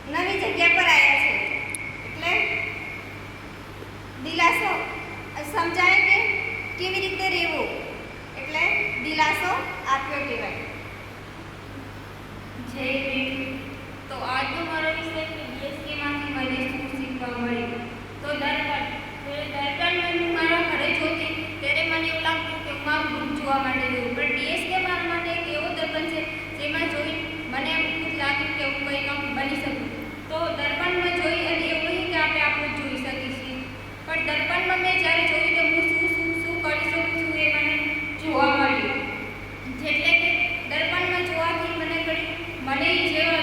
નવી જગ્યા પર આવ્યા છે એટલે દિલાસો સમજાય કે કેવી રીતે રહેવું એટલે દિલાસો આપ્યો કહેવાય. જય ભીમ. તો આજનો મારો વિષય છે ડીએસકેમાંથી મને શું શીખવા મળ્યું. તો દરબાર હું મારા ઘરે જોતી ત્યારે મને એવું લાગતું કે હું આ ગ્રુપ જોવા માટે જોઉં, પણ ડીએસકે મારા માટે એક એવો દર્પણ છે જેમાં જોઈ મને એમ ખુદ લાગ્યું કે હું કંઈ કામ બની શકું. તો દર્પણમાં જોઈ અને એવું નહીં કે આપણે આપણું જોઈ શકીશું, પણ દર્પણમાં મેં જ્યારે જોયું કે હું શું કરી શકું છું એ મને જોવા મળ્યું. જેટલે કે દર્પણમાં જોવાથી મને જેવા